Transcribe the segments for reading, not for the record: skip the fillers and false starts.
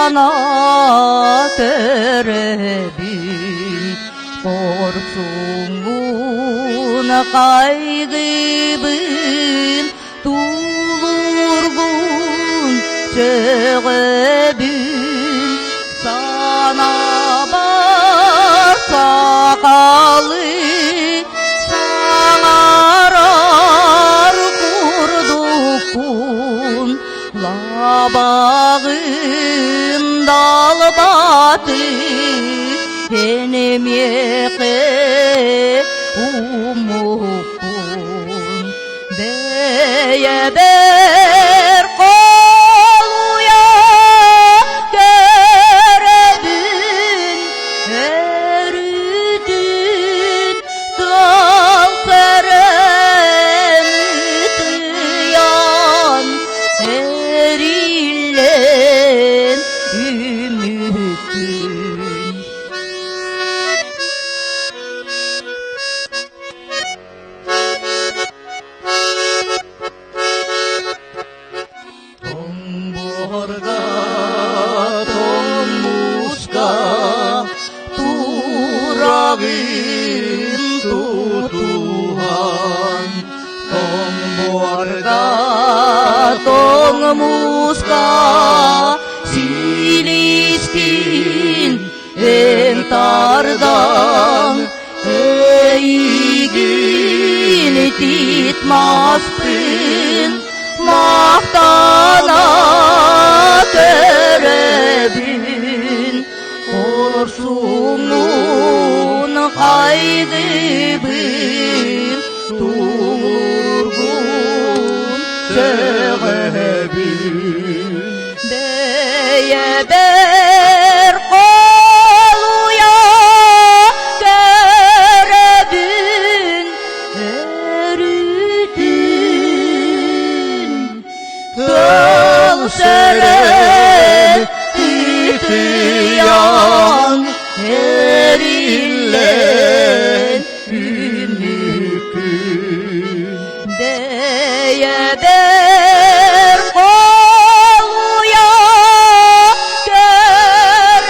sana terebin korksumun kaygıbın tulurgun çeğebin sana bak sakalı sağarar kurdukun labağın dal batı benim yeke umukun diye ber koluya görebin eridin dal seremitiyan erillen ümitün. Tomborga tommuska turagin tutuhan tomborga tommuska siliskin entardan eygin titmaspın mahtana terebin korsumun kaygıbın tulurgun çeğebin diye ber koluya görebin eridin dal seret titiyan erillen ümükün diye ber koluya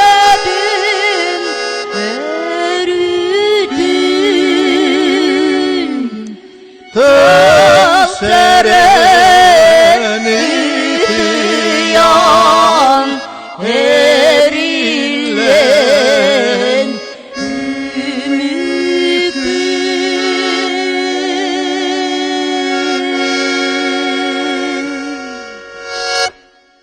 görebin eridin dal seret